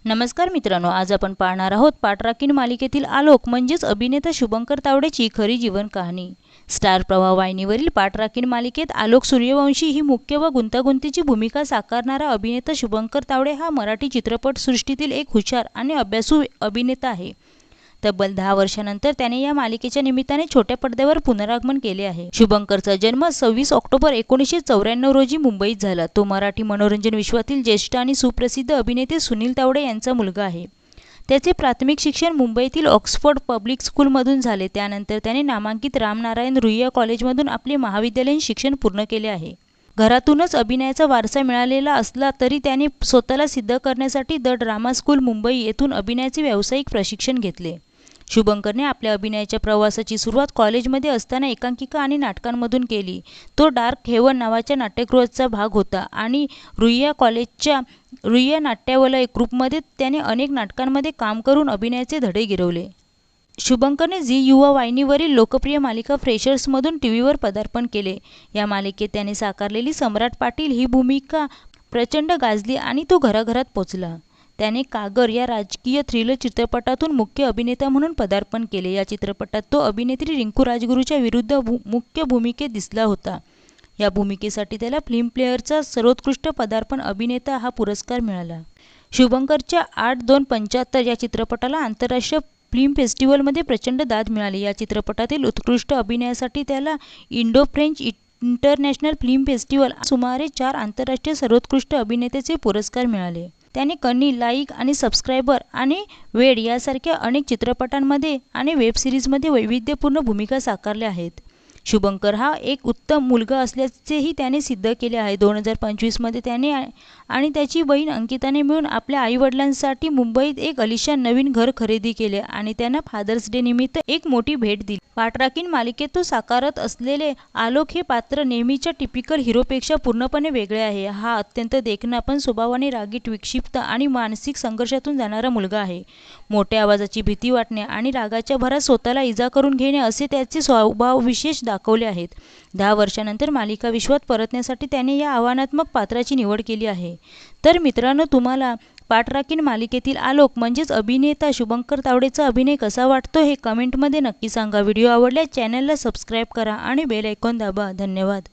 नमस्कार मित्रांनो, आज आपण पाहणार आहोत पाठराखीण मालिकेतील आलोक म्हणजेच अभिनेता शुभंकर तावडेची खरी जीवन कहाणी। स्टार प्रवाह वाहिनीवरील पाठराखीण मालिकेत आलोक सूर्यवंशी ही मुख्य व गुंतागुंतीची भूमिका साकारणारा अभिनेता शुभंकर तावडे हा मराठी चित्रपट सृष्टीतील एक हुशार आणि अभ्यासू अभिनेता आहे। तब्बल 10 वर्षांनंतर त्याने या मालिकेच्या निमित्ताने छोट्या पडद्यावर पुनरागमन केले आहे। शुभंकरचा जन्म 26 ऑक्टोबर 1994 रोजी मुंबईत झाला। तो मराठी मनोरंजन विश्वातील ज्येष्ठ आणि सुप्रसिद्ध अभिनेते सुनील तावडे यांचा मुलगा आहे। त्याचे प्राथमिक शिक्षण मुंबईतील ऑक्सफोर्ड पब्लिक स्कूलमधून झाले। त्यानंतर त्याने नामांकित रामनारायण रुईया कॉलेजमधून आपले महाविद्यालयीन शिक्षण पूर्ण केले आहे। घरातूनच अभिनयाचा वारसा मिळालेला असला तरी त्याने स्वतःला सिद्ध करण्यासाठी द ड्रामा स्कूल मुंबई येथून अभिनयाचे व्यावसायिक प्रशिक्षण घेतले। शुभंकरने आपल्या अभिनयाच्या प्रवासाची सुरुवात कॉलेजमध्ये असताना एकांकिका आणि नाटकांमधून केली। तो डार्क हेवन नावाच्या नाट्यगृहाचा भाग होता आणि रुईया कॉलेजच्या रुईया नाट्यवलय ग्रुपमध्ये त्याने अनेक नाटकांमध्ये काम करून अभिनयाचे धडे गिरवले। शुभंकरने झी युवा वाहिनीवरील लोकप्रिय मालिका फ्रेशर्समधून टीव्हीवर पदार्पण केले। या मालिकेत त्याने साकारलेली सम्राट पाटील ही भूमिका प्रचंड गाजली आणि तो घराघरात पोचला। त्याने कागर या राजकीय थ्रिलर चित्रपटातून मुख्य अभिनेता म्हणून पदार्पण केले। या चित्रपटात तो अभिनेत्री रिंकू राजगुरूच्या विरुद्ध मुख्य भूमिकेत दिसला होता। या भूमिकेसाठी त्याला फिल्मफेअरचा सर्वोत्कृष्ट पदार्पण अभिनेता हा पुरस्कार मिळाला। शुभंकरच्या 8/2/75 या चित्रपटाला आंतरराष्ट्रीय फिल्म फेस्टिवलमध्ये प्रचंड दाद मिळाली। या चित्रपटातील उत्कृष्ट अभिनयासाठी त्याला Indo French international film festival सुमारे 4 आंतरराष्ट्रीय सर्वोत्कृष्ट अभिनेत्याचे पुरस्कार मिळाले। त्याने कन्नी, लाईक आणि सबस्क्रायबर आणि वेड यासारख्या अनेक चित्रपटांमध्ये आणि वेब सिरीजमध्ये वैविध्यपूर्ण भूमिका साकारल्या आहेत। शुभंकर हा एक उत्तम मुलगा असल्याचेही त्याने सिद्ध केले आहे। 2025 मध्ये त्याने आणि त्याची बहीण अंकिताने मिळून आपल्या आईवडिलांसाठी मुंबईत एक आलिशान नवीन घर खरेदी केले आणि त्यांना फादर्स डे निमित्त एक मोठी भेट दिली। पाठराखीण मालिकेत तो साकारत असलेले आलोक हे पात्र नेहमीच्या टिपिकल हिरोपेक्षा पूर्णपणे वेगळे आहे। हा अत्यंत देखणा पण स्वभावाने रागीट, विक्षिप्त आणि मानसिक संघर्षातून जाणारा मुलगा आहे। मोठ्या आवाजाची भीती वाटणे आणि रागाच्या भरात स्वतःला इजा करून घेणे असे त्याचे स्वभाव विशेष दाखवले आहेत। 10 वर्षांनंतर मालिका विश्वात परतण्यासाठी त्याने या आव्हानात्मक पात्राची निवड केली आहे। तर मित्रांनो, तुम्हाला पाठराखीण मालिकेतील आलोक म्हणजेच अभिनेता शुभंकर तावडेचा अभिनय कसा वाटतो हे कमेंटमध्ये नक्की सांगा। व्हिडिओ आवडल्यास चॅनलला सबस्क्राईब करा आणि बेल आयकॉन दाबा। धन्यवाद।